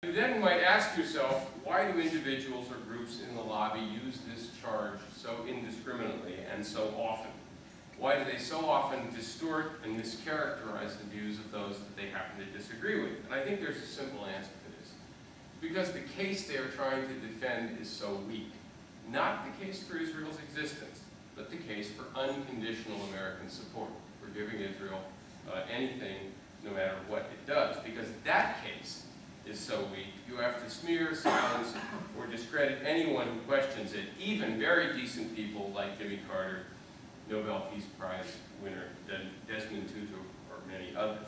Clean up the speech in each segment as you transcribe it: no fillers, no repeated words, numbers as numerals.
You then might ask yourself, why do individuals or groups in the lobby use this charge so indiscriminately and so often? Why do they so often distort and mischaracterize the views of those that they happen to disagree with? And I think there's a simple answer to this. It's because the case they are trying to defend is so weak. Not the case for Israel's existence, but the case for unconditional American support, for giving Israel anything, no matter what it does. Because that case is so weak, you have to smear, silence, or discredit anyone who questions it, even very decent people like Jimmy Carter, Nobel Peace Prize winner Desmond Tutu, or many others.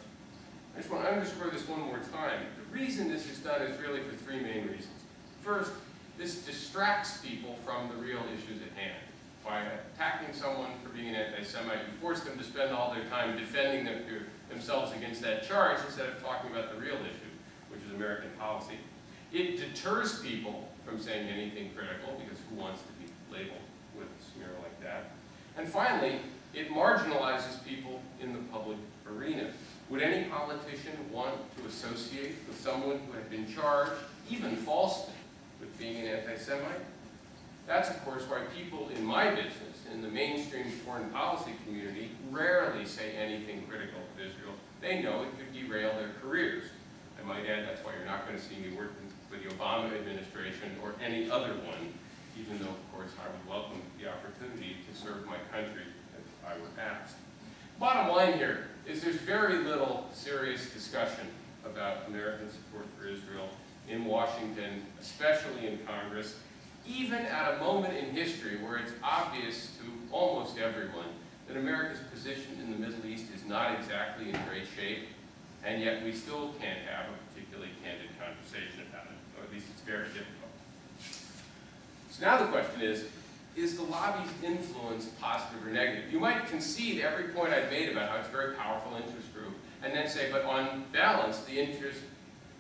I just want to underscore this one more time. The reason this is done is really for three main reasons. First, this distracts people from the real issues at hand. By attacking someone for being an anti-Semite, you force them to spend all their time defending themselves against that charge instead of talking about the real issue, which is American policy. It deters people from saying anything critical, because who wants to be labeled with a smear like that? And finally, it marginalizes people in the public arena. Would any politician want to associate with someone who had been charged, even falsely, with being an anti-Semite? That's, of course, why people in my business, in the mainstream foreign policy community, rarely say anything critical of Israel. They know it could derail their careers. I might add, that's why you're not going to see me working for the Obama administration or any other one, even though, of course, I would welcome the opportunity to serve my country if I were asked. Bottom line here is there's very little serious discussion about American support for Israel in Washington, especially in Congress, even at a moment in history where it's obvious to almost everyone that America's position in the Middle East is not exactly in great shape, and yet we still can't have a particularly candid conversation about it, or at least it's very difficult. So now the question is the lobby's influence positive or negative? You might concede every point I've made about how it's a very powerful interest group, and then say, but on balance, the interest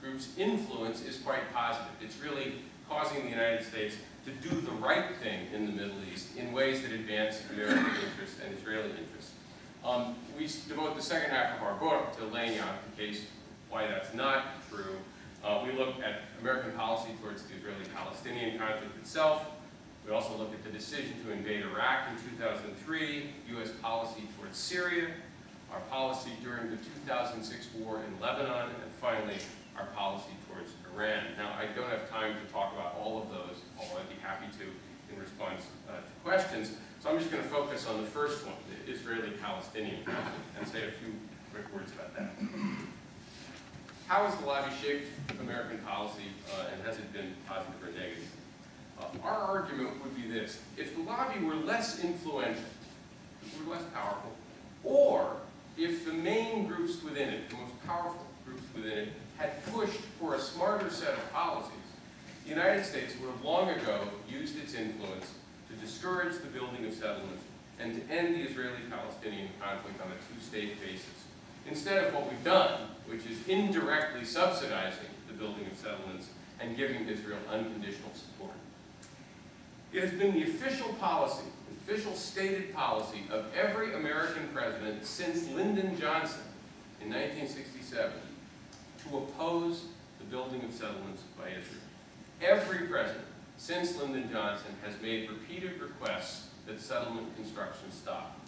group's influence is quite positive. It's really causing the United States to do the right thing in the Middle East in ways that advance American interests and Israeli interests. We devote the second half of our book to laying out the case why that's not true. We look at American policy towards the Israeli-Palestinian conflict itself. We also look at the decision to invade Iraq in 2003, U.S. policy towards Syria, our policy during the 2006 war in Lebanon, and finally, our policy towards Iran. Now, I don't have time to talk about all of those, although I'd be happy to in response to questions. So I'm just going to focus on the first one, the Israeli-Palestinian conflict, and say a few quick words about that. How has the lobby shaped American policy, and has it been positive or negative? Our argument would be this: if the lobby were less influential, if it were less powerful, or if the main groups within it, the most powerful groups within it, had pushed for a smarter set of policies, the United States would have long ago used its influence to discourage the building of settlements and to end the Israeli-Palestinian conflict on a two-state basis, instead of what we've done, which is indirectly subsidizing the building of settlements and giving Israel unconditional support. It has been the official policy, official stated policy of every American president since Lyndon Johnson in 1967 to oppose the building of settlements by Israel. Every president since Lyndon Johnson has made repeated requests that settlement construction stop.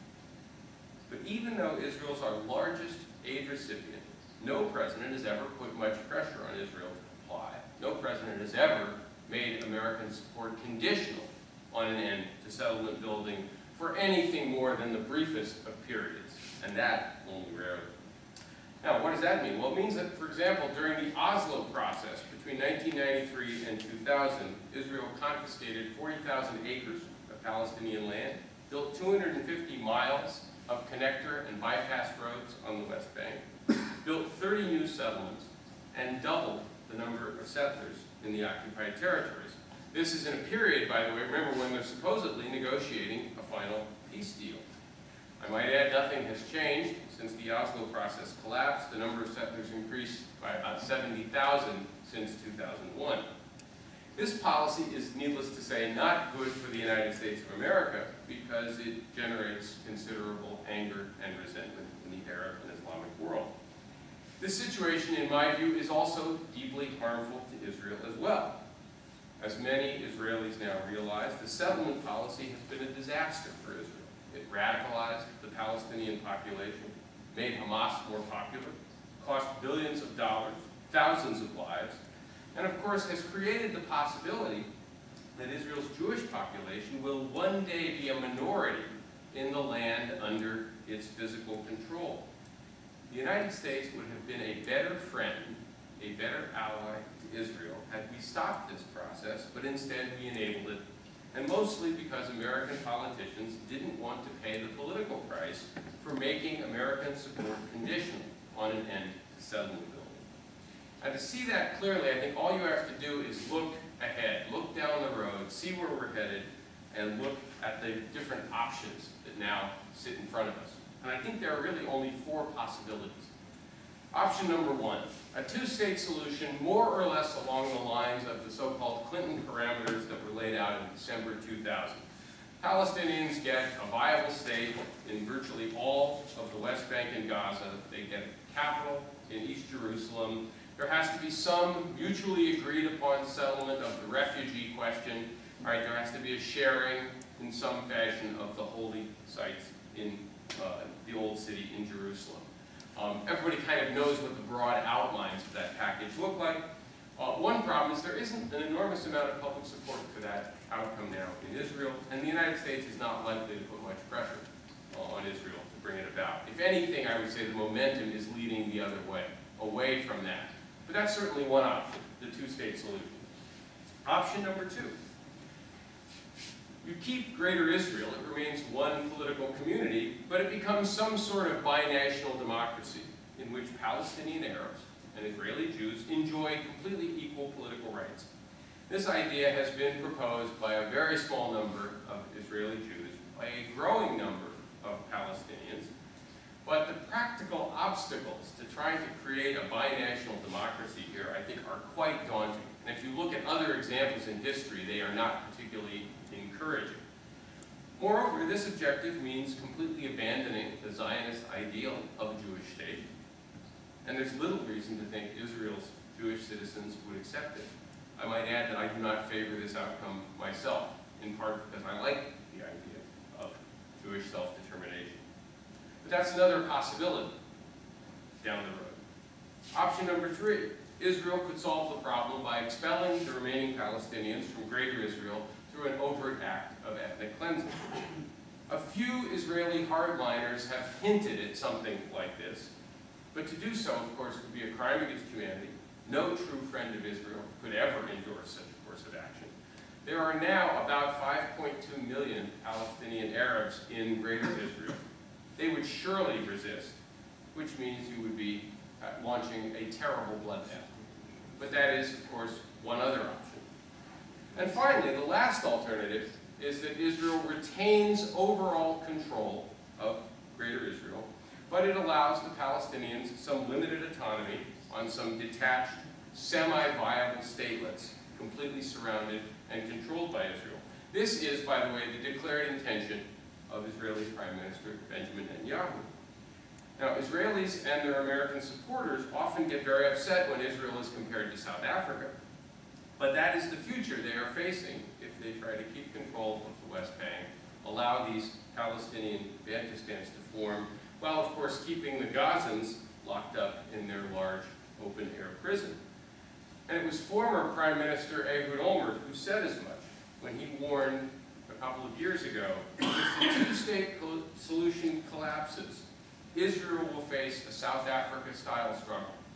But even though Israel is our largest aid recipient, no president has ever put much pressure on Israel to comply. No president has ever made American support conditional on an end to settlement building for anything more than the briefest of periods, and that only rarely. Now, what does that mean? Well, it means that, for example, during the Oslo process between 1993 and 2000, Israel confiscated 40,000 acres of Palestinian land, built 250 miles of connector and bypass roads on the West Bank, built 30 new settlements, and doubled the number of settlers in the occupied territories. This is in a period, by the way, remember, when they're supposedly negotiating a final peace deal. I might add, nothing has changed since the Oslo process collapsed. The number of settlers increased by about 70,000 since 2001. This policy is, needless to say, not good for the United States of America because it generates considerable anger and resentment in the Arab and Islamic world. This situation, in my view, is also deeply harmful to Israel as well. As many Israelis now realize, the settlement policy has been a disaster for Israel. It radicalized the Palestinian population, made Hamas more popular, cost billions of dollars, thousands of lives, and of course has created the possibility that Israel's Jewish population will one day be a minority in the land under its physical control. The United States would have been a better friend, a better ally to Israel had we stopped this process, but instead we enabled it, and mostly because American politicians didn't want to pay the political price for making American support conditional on an end to settlement building. And to see that clearly, I think all you have to do is look ahead, look down the road, see where we're headed, and look at the different options that now sit in front of us. And I think there are really only 4 possibilities. Option number 1, a 2-state solution more or less along the lines of the so-called Clinton parameters that were laid out in December 2000. Palestinians get a viable state in virtually all of the West Bank and Gaza. They get a capital in East Jerusalem. There has to be some mutually agreed upon settlement of the refugee question. All right, there has to be a sharing in some fashion of the holy sites in the old city in Jerusalem. Everybody kind of knows what the broad outlines of that package look like. One problem is there isn't an enormous amount of public support for that outcome now in Israel, and the United States is not likely to put much pressure on Israel to bring it about. If anything, I would say the momentum is leading the other way, away from that. But that's certainly one option, the 2-state solution. Option number 2. You keep Greater Israel, it remains one political community, but it becomes some sort of binational democracy in which Palestinian Arabs and Israeli Jews enjoy completely equal political rights. This idea has been proposed by a very small number of Israeli Jews, by a growing number of Palestinians, but the practical obstacles to trying to create a binational democracy here, I think, are quite daunting. And if you look at other examples in history, they are not particularly encouraging. Moreover, this objective means completely abandoning the Zionist ideal of a Jewish state, and there's little reason to think Israel's Jewish citizens would accept it. I might add that I do not favor this outcome myself, in part because I like the idea of Jewish self-determination. But that's another possibility down the road. Option number 3, Israel could solve the problem by expelling the remaining Palestinians from Greater Israel through an overt act of ethnic cleansing. A few Israeli hardliners have hinted at something like this, but to do so, of course, would be a crime against humanity. No true friend of Israel could ever endorse such a course of action. There are now about 5.2 million Palestinian Arabs in Greater Israel. They would surely resist, which means you would be launching a terrible bloodbath. But that is, of course, one other option. And finally, the last alternative is that Israel retains overall control of Greater Israel, but it allows the Palestinians some limited autonomy on some detached, semi-viable statelets, completely surrounded and controlled by Israel. This is, by the way, the declared intention of Israeli Prime Minister Benjamin Netanyahu. Now, Israelis and their American supporters often get very upset when Israel is compared to South Africa. But that is the future they are facing if they try to keep control of the West Bank, allow these Palestinian Bantustans to form, while of course keeping the Gazans locked up in their large open-air prison. And it was former Prime Minister Ehud Olmert who said as much when he warned a couple of years ago, if the 2-state solution collapses, Israel will face a South Africa-style struggle